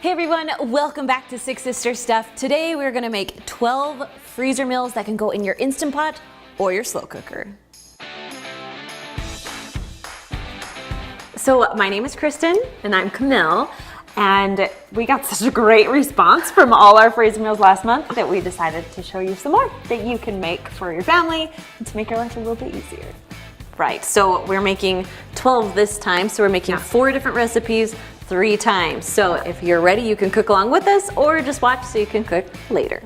Hey everyone, welcome back to Six Sister Stuff. Today we're gonna make 12 freezer meals that can go in your Instant Pot or your slow cooker. So my name is Kristen. And I'm Camille. And we got such a great response from all our freezer meals last month that we decided to show you some more that you can make for your family and to make your life a little bit easier. Right, so we're making 12 this time, so we're making 4 different recipes 3 times. So if you're ready, you can cook along with us or just watch so you can cook later.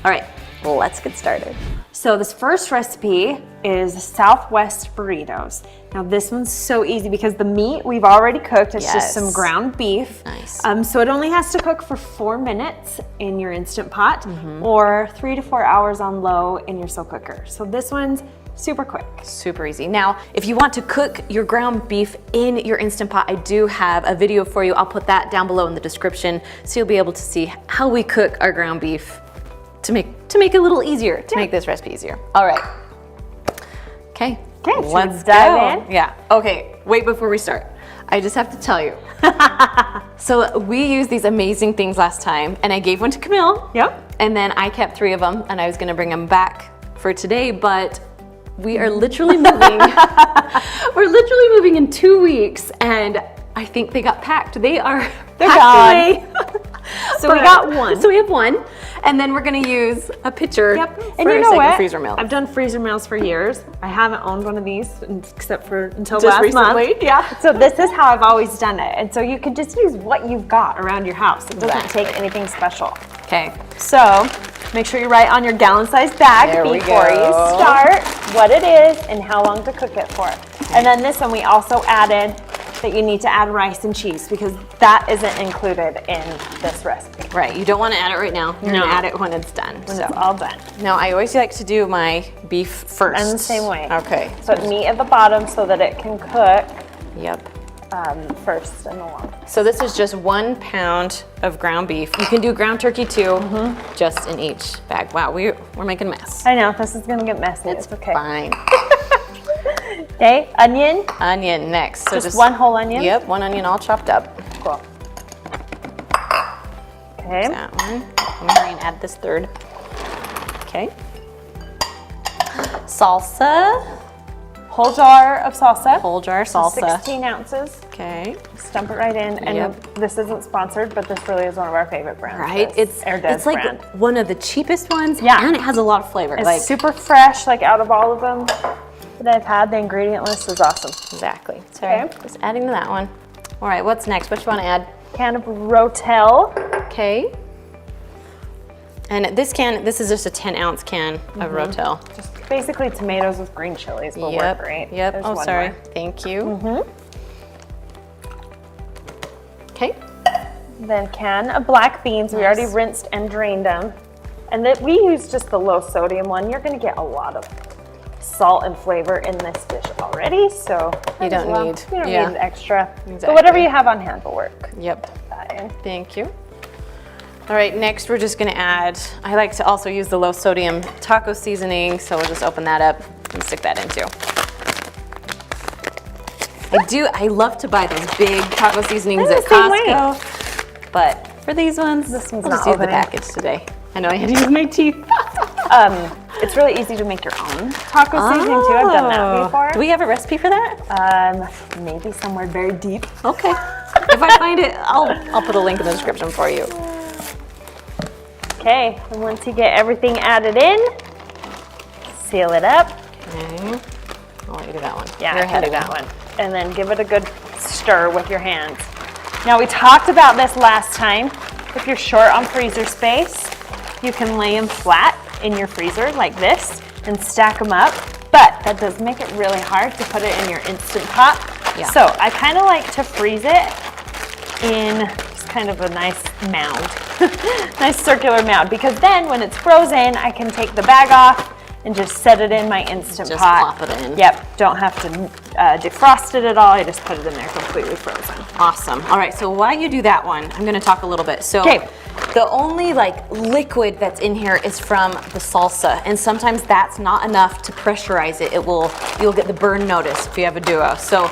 All right, well, let's get started. So this first recipe is Southwest burritos. Now this one's so easy because the meat we've already cooked. It's just some ground beef. Nice. So it only has to cook for 4 minutes in your Instant Pot or 3 to 4 hours on low in your slow cooker. So this one's super quick. Super easy. Now, if you want to cook your ground beef in your Instant Pot, I do have a video for you. I'll put that down below in the description so you'll be able to see how we cook our ground beef to make it a little easier, to make this recipe easier. All right. Okay, let's dive in. Yeah, okay, wait before we start. I just have to tell you. So we used these amazing things last time and I gave one to Camille. Yep. And then I kept 3 of them and I was gonna bring them back for today, but we are literally moving. We're literally moving in 2 weeks and I think they got packed. They're gone. So we got one. So we have one. And then we're gonna use a pitcher And for you our know second what? freezer meal. I've done freezer meals for years. I haven't owned one of these except for until Just last recently, month. Yeah. So this is how I've always done it. And so you can just use what you've got around your house. It doesn't Exactly. take anything special. Okay. So make sure you write on your gallon-sized bag There we before you go. start what it is and how long to cook it for. And then this one we also added that you need to add rice and cheese because that isn't included in this recipe. Right, you don't want to add it right now. You're No. gonna add it when it's done. When it's all done. Now I always like to do my beef first. And the same way. Okay. Put meat at the bottom so that it can cook Yep. first and along. So this is just 1 pound of ground beef. You can do ground turkey too, just in each bag. Wow, we're making a mess. I know, this is gonna get messy. It's okay. Fine. Okay, onion. Onion next. So Just one whole onion? Yep, 1 onion all chopped up. Cool. Okay. That one. I'm going to add this third. Okay. Salsa. Whole jar of salsa. Whole jar salsa. 16 ounces. Okay. Just dump it right in. And this isn't sponsored, but this really is one of our favorite brands. Right? This Herdez It's like brand. one of the cheapest ones. Yeah. And it has a lot of flavor. It's like super fresh, like out of all of them that I've had. The ingredient list is awesome. Exactly. So Okay. just adding to that one. All right, what's next? What you want to add? Can of Rotel. Okay. And this is just a 10-ounce can of Rotel. Just basically tomatoes with green chilies will work great. Yep. There's Oh, one sorry. more. Thank you. Okay. Then can of black beans. We already rinsed and drained them. And that we use just the low sodium one. You're gonna get a lot of salt and flavor in this dish already, so You don't need- you don't yeah. need extra. Exactly. So whatever you have on hand will work. Yep. Put that in. Thank you. All right, next we're just gonna add, I like to also use the low sodium taco seasoning, so we'll just open that up and stick that in too. I love to buy those big taco seasonings I'm at the same way. Costco, but for these ones, This one's I'll just not use the opening. package today. I know I had to use my teeth. It's really easy to make your own taco seasoning too. I've done that before. Do we have a recipe for that? Maybe somewhere very deep. Okay. If I find it, I'll put a link in the description for you. Okay, and once you get everything added in, seal it up. Okay. I'll let you do that one. Yeah, You're I can ahead do of that me. one. And then give it a good stir with your hands. Now we talked about this last time. If you're short on freezer space, you can lay them flat in your freezer like this and stack them up. But that does make it really hard to put it in your Instant Pot. Yeah. So I kind of like to freeze it in just kind of a nice mound, nice circular mound, because then when it's frozen, I can take the bag off and just set it in my Instant Just Pot. plop it in. Yep, don't have to defrost it at all. I just put it in there completely frozen. Awesome. All right, so while you do that one, I'm gonna talk a little bit. So Okay. the only like liquid that's in here is from the salsa, and sometimes that's not enough to pressurize it. You'll get the burn notice if you have a duo. So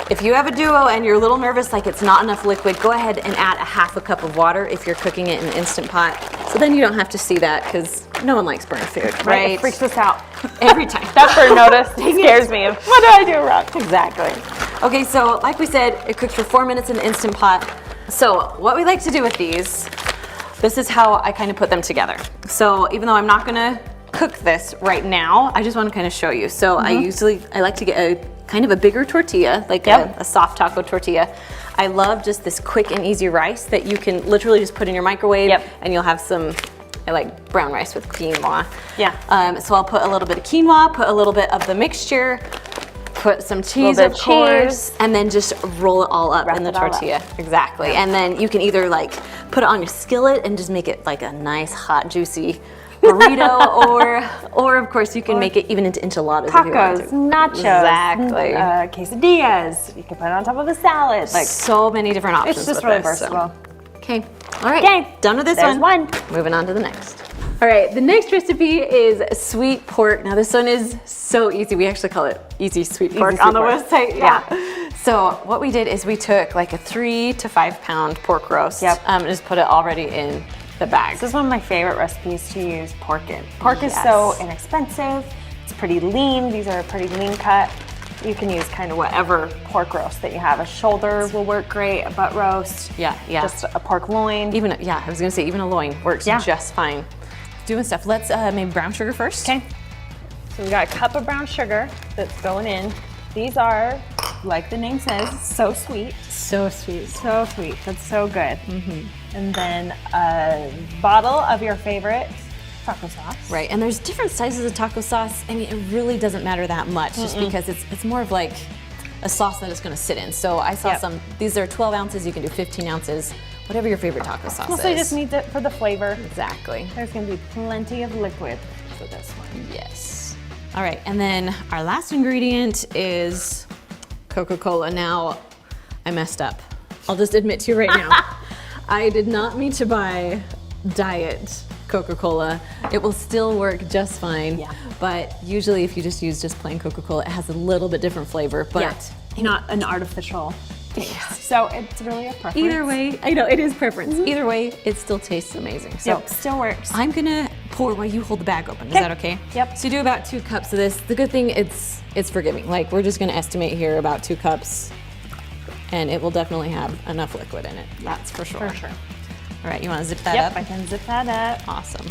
If you have a duo and you're a little nervous, like it's not enough liquid, go ahead and add a half a cup of water if you're cooking it in an Instant Pot. So then you don't have to see that because no one likes burnt food, right? It freaks us out. Every time. That burn notice scares me. What did I do wrong? Exactly. Okay, so like we said, it cooks for 4 minutes in the Instant Pot. So what we like to do with these, this is how I kind of put them together. So even though I'm not gonna cook this right now, I just want to kind of show you. So I like to get a kind of a bigger tortilla, like a soft taco tortilla. I love just this quick and easy rice that you can literally just put in your microwave and you'll have some, I like brown rice with quinoa. Yeah. So I'll put a little bit of quinoa, put a little bit of the mixture, put some cheese, of course, and then just roll it all up in the tortilla. Exactly. And then you can either like put it on your skillet and just make it like a nice, hot, juicy burrito, or of course you can make it even into enchiladas. Tacos, if you nachos, exactly, quesadillas. You can put it on top of a salad. Like so many different options. It's just with really this, versatile. Okay, all right. Okay, done with this there's one. Moving on to the next. All right, the next recipe is sweet pork. Now this one is so easy. We actually call it easy sweet pork on the website. Yeah. So what we did is we took like a 3 to 5 pound pork roast. And just put it already in the bag. This is one of my favorite recipes to use pork in. Pork is so inexpensive. It's pretty lean. These are a pretty lean cut. You can use kind of whatever pork roast that you have. A shoulder will work great, a butt roast. Yeah. Just a pork loin. Even, I was gonna say even a loin works just fine. Doing stuff. Let's maybe brown sugar first. Okay. So we got a cup of brown sugar that's going in. These are, like the name says, so sweet. So sweet. So sweet. That's so good. And then a bottle of your favorite taco sauce. Right, and there's different sizes of taco sauce. I mean, it really doesn't matter that much just because it's more of like a sauce that it's gonna sit in. So I saw some, these are 12 ounces, you can do 15 ounces, whatever your favorite taco sauce Mostly is. just need it for the flavor. Exactly. There's gonna be plenty of liquid for this one. Yes. All right, and then our last ingredient is Coca-Cola. Now, I messed up. I'll just admit to you right now. I did not mean to buy diet Coca-Cola. It will still work just fine. But usually if you just use just plain Coca-Cola, it has a little bit different flavor, but not an artificial taste. So it's really a preference. Either way, I know it is preference. Either way, it still tastes amazing. So still works. I'm gonna pour while you hold the bag open. Is that okay? Yep. So you do about 2 cups of this. The good thing, it's forgiving. Like we're just gonna estimate here about 2 cups, and it will definitely have enough liquid in it. That's for sure. For sure. All right, you want to zip that up? Yep, I can zip that up. Awesome.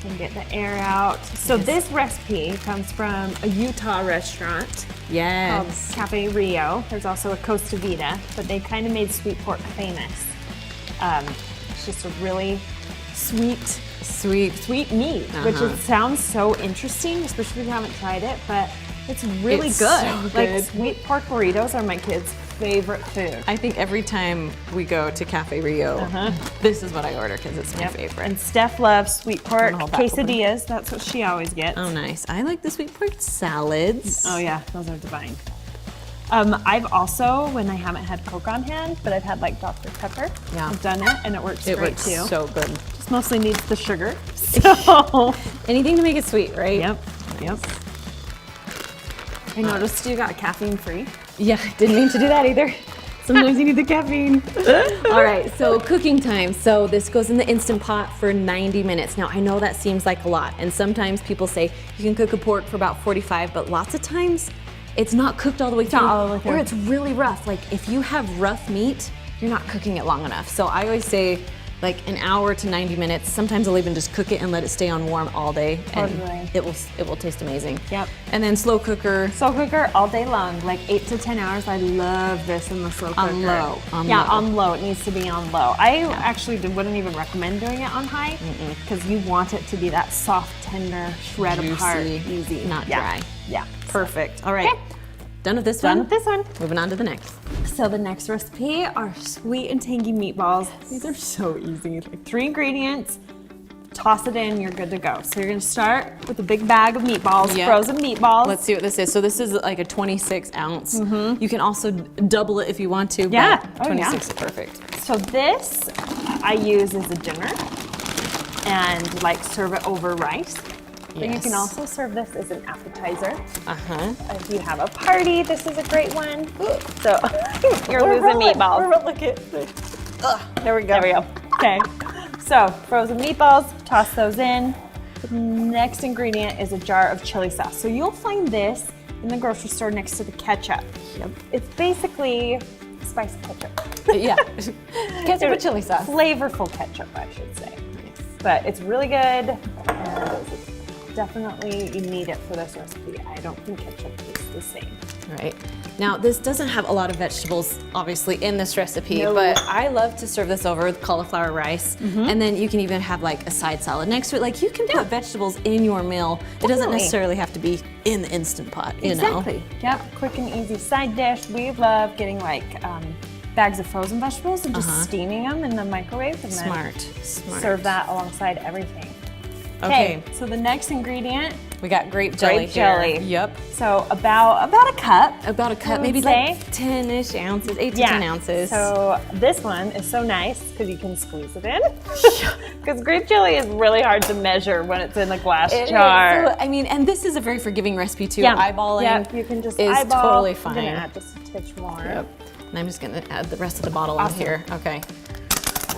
And get the air out. So this recipe comes from a Utah restaurant called Cafe Rio. There's also a Costa Vida, but they kind of made sweet pork famous. It's just a really sweet meat, which sounds so interesting, especially if you haven't tried it, but it's really It's good. so Like good. sweet pork burritos are my kids' favorite food. I think every time we go to Cafe Rio, this is what I order because it's my favorite. And Steph loves sweet pork hold that quesadillas. That's what she always gets. Oh, nice. I like the sweet pork salads. Oh yeah, those are divine. I've also, when I haven't had Coke on hand, but I've had like Dr. Pepper. I've done it and it works It great works too. so good. Just mostly needs the sugar. So Anything to make it sweet, right? Yep. I noticed you got caffeine free. Yeah, didn't mean to do that either. Sometimes you need the caffeine. All right, so cooking time. So this goes in the Instant Pot for 90 minutes. Now, I know that seems like a lot, and sometimes people say you can cook a pork for about 45, but lots of times it's not cooked all the way through, or it's really rough. Like if you have rough meat, you're not cooking it long enough. So I always say like an hour to 90 minutes. Sometimes I'll even just cook it and let it stay on warm all day, and it will taste amazing. Yep. And then slow cooker. Slow cooker all day long, like 8 to 10 hours. I love this in the slow cooker. On low. On low. It needs to be on low. I actually wouldn't even recommend doing it on high because you want it to be that soft, tender, shred Juicy, apart, easy, not dry. Yeah. Perfect. All right. Okay. Done with this one? Done with this one. Moving on to the next. So the next recipe are sweet and tangy meatballs. These are so easy. Like 3 ingredients. Toss it in, you're good to go. So you're gonna start with a big bag of meatballs, frozen meatballs. Let's see what this is. So this is like a 26 ounce. You can also double it if you want to, Yeah. but 26 is perfect. So this I use as a dinner and like serve it over rice. But you can Yes. also serve this as an appetizer. Uh-huh. If you have a party, this is a great one. So you're losing meatballs. Look at there we go. There we go. Okay. So frozen meatballs, toss those in. The next ingredient is a jar of chili sauce. So you'll find this in the grocery store next to the ketchup. Yep. It's basically spicy ketchup. Yeah. Ketchup with chili sauce. Flavorful ketchup, I should say. But it's really good. And definitely you need it for this recipe. I don't think ketchup is the same. Right. Now, this doesn't have a lot of vegetables, obviously, in this recipe, No. but I love to serve this over with cauliflower rice. And then you can even have like a side salad next to it. Like you can put vegetables in your meal. It doesn't Definitely. necessarily have to be in the Instant Pot, you know? Exactly. Yep. Quick and easy side dish. We love getting like bags of frozen vegetables and just steaming them in the microwave and Smart. then serve that alongside everything. Okay. So the next ingredient, We got grape jelly grape here. jelly. Yep. So about a cup. About a cup, I would maybe say. like 10-ish ounces, 8 to 10 ounces. So this one is so nice because you can squeeze it in. Because grape jelly is really hard to measure when it's in a glass It is. jar. So, I mean, and this is a very forgiving recipe too. Yeah. Eyeballing Yep, you can just is eyeball. totally I'm fine. gonna add just a touch more. Yep. And I'm just gonna add the rest of the bottle Awesome. in here. Okay.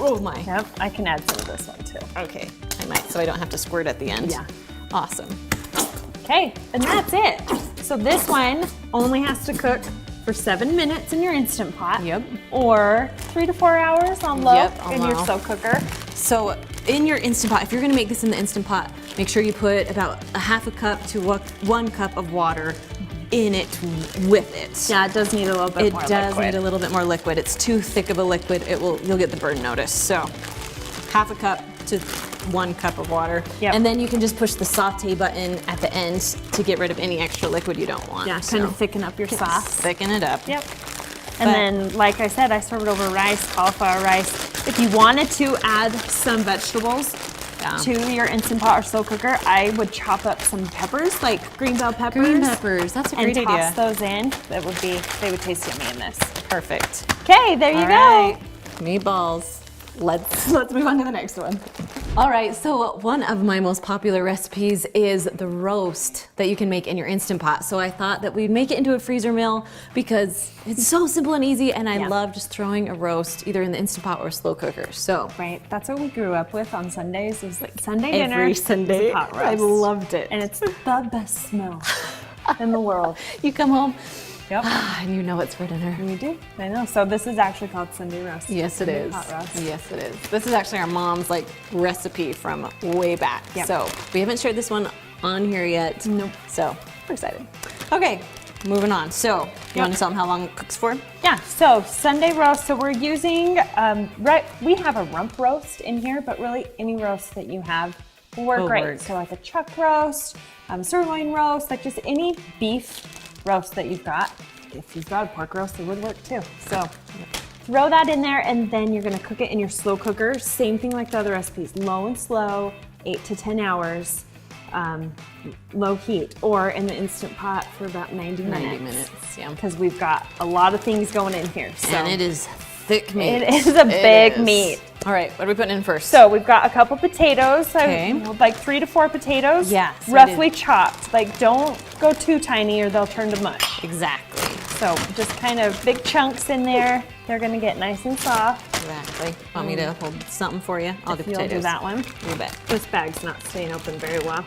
Oh my. Yep, I can add some of this one too. Okay. I might, so I don't have to squirt at the end. Yeah. Awesome. Okay, and that's it. So this one only has to cook for 7 minutes in your Instant Pot. Yep. Or 3 to 4 hours on low Yep, on in your low. slow cooker. So in your Instant Pot, if you're gonna make this in the Instant Pot, make sure you put about a half a cup to 1 cup of water in it with it. Yeah, it does need a little bit It more does liquid. need a little bit more liquid. It's too thick of a liquid. You'll get the burn notice. So half a cup to 1 cup of water. Yep. And then you can just push the saute button at the end to get rid of any extra liquid you don't want. Yeah, So kind of thicken up your sauce. thicken it up. Yep. And then, like I said, I serve it over rice, cauliflower rice. If you wanted to add some vegetables to your Instant Pot or slow cooker, I would chop up some peppers, like green bell peppers. Green peppers, that's a and great toss idea. those in. They would taste yummy in this. Perfect. Okay, there you All go. right. Meatballs. Let's move on to the next one. All right, so one of my most popular recipes is the roast that you can make in your Instant Pot. So I thought that we'd make it into a freezer meal because it's so simple and easy, and I Yeah. love just throwing a roast either in the Instant Pot or slow cooker. So Right, that's what we grew up with on Sundays. It was like Sunday dinner. every was a Sunday, pot I roast. loved it. And it's the best smell in the world. You come home Yep. and you know it's for dinner. We do. I know. So this is actually called Sunday roast. Yes, it Sunday is. Pot roast. Yes, it is. This is actually our mom's like recipe from way back. Yep. So we haven't shared this one on here yet. Nope. So we're excited. Okay, moving on. So you want to tell them how long it cooks for? Yeah. So Sunday roast. So we're using we have a rump roast in here, but really any roast that you have will work Will great. work. So like a chuck roast, sirloin roast, like just any beef roast that you've got. If you've got a pork roast, it would work too. So throw that in there, and then you're gonna cook it in your slow cooker. Same thing like the other recipes, low and slow, 8 to 10 hours, low heat, or in the Instant Pot for about 90 minutes. 90 minutes, yeah. Because we've got a lot of things going in here. So And it is thick meat. It is a big is. meat. All right, what are we putting in first? So we've got a couple potatoes, Okay. like 3 to 4 potatoes, Yes, I roughly chopped. Like don't go too tiny or they'll turn to mush. Exactly. So just kind of big chunks in there. They're gonna get nice and soft. Exactly. Want me to hold something for you? I'll do You'll potatoes. do that one. You bet. This bag's not staying open very well.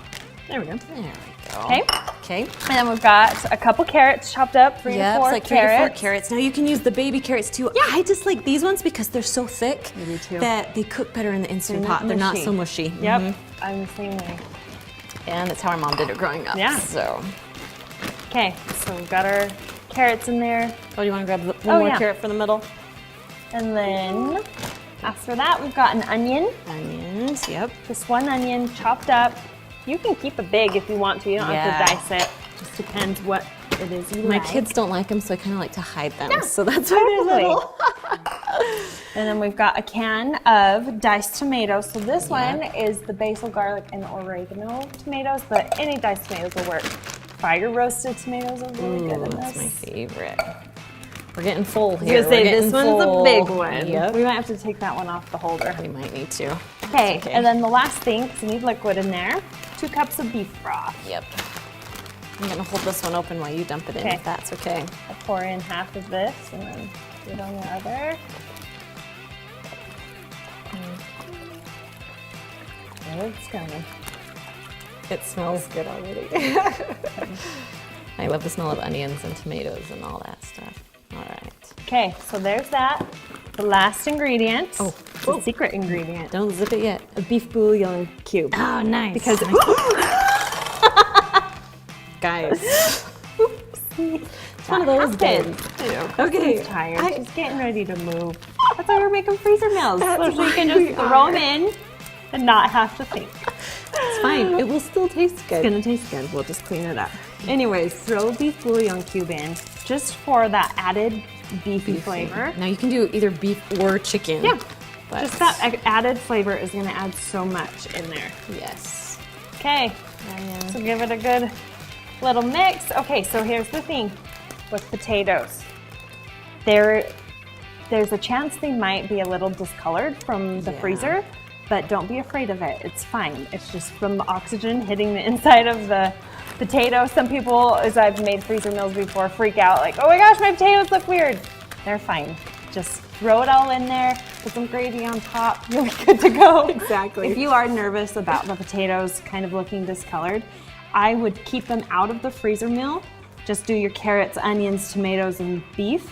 There we go. There we go. Okay. Okay. And then we've got a couple carrots chopped up, 3 to Yeah, 4 it's like 3 to 4 carrots. carrots. Now you can use the baby carrots too. Yeah, I just like these ones because they're so thick Me too. that they cook better in the Instant They're Pot. not They're not mushy. so mushy. Yep, Mhm. I'm the same way. And that's how our mom did it growing up. Yeah. So, Okay, so we've got our carrots in there. oh, you want to grab one Oh, more yeah. carrot from the middle? And then after that, we've got an onion. Onions. Yep. Just one onion chopped up. You can keep it big if you want to. You don't Yeah. have to dice it. Just depends what it is you My like. kids don't like them, so I kind of like to hide them. Yeah, So that's why they're totally. little. And then we've got a can of diced tomatoes. So this Yeah. one is the basil, garlic, and oregano tomatoes, but any diced tomatoes will work. Fire roasted tomatoes are really good Ooh, in that's my this. favorite. We're getting full I was here. gonna say, We're this getting one's full. a big one. Yep. We might have to take that one off the holder. We might need to. Okay, okay. and then the last thing, because you need liquid in there, 2 cups of beef broth. Yep. I'm gonna hold this one open while you dump it in, Okay. if that's okay. I'll pour in half of this and then do it on the other. Oh, it's coming. It smells good already. I love the smell of onions and tomatoes and all that stuff. All right. Okay, so there's that. The last ingredient. Oh. It's a secret ingredient. Don't zip it yet. A beef bouillon cube. Oh, nice. Because guys, it's one of those days. Okay. She's tired. She's getting ready to move. That's why we're making freezer meals. So she can just throw them in and not have to think. It's fine. It will still taste good. It's gonna taste good. We'll just clean it up. Anyways, throw beef bouillon cube in just for that added beefy flavor. Now you can do either beef or chicken. Yeah. But Just that added flavor is gonna add so much in there. yes. Okay, so give it a good little mix. Okay, so here's the thing with potatoes. There's a chance they might be a little discolored from the freezer, but don't be afraid of it. It's fine. It's just from the oxygen hitting the inside of the potato. Some people, as I've made freezer meals before, freak out like, oh my gosh, my potatoes look weird. They're fine. Just throw it all in there, put some gravy on top, you'll be good to go. Exactly. If you are nervous about the potatoes kind of looking discolored, I would keep them out of the freezer meal. Just do your carrots, onions, tomatoes, and beef.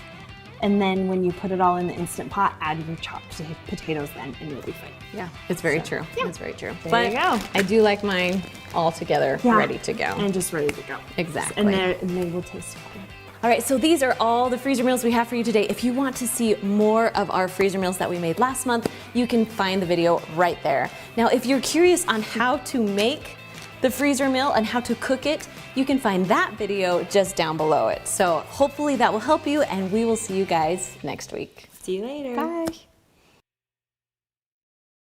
And then when you put it all in the Instant Pot, add your chopped potatoes then, and you'll be fine. Yeah, it's very true. It's very true. There you go. I do like mine all together, ready to go. And just ready to go. Exactly. And they will taste fine. All right, so these are all the freezer meals we have for you today. If you want to see more of our freezer meals that we made last month, you can find the video right there. Now, if you're curious on how to make the freezer meal and how to cook it, you can find that video just down below it. So hopefully that will help you, and we will see you guys next week. See you later. Bye.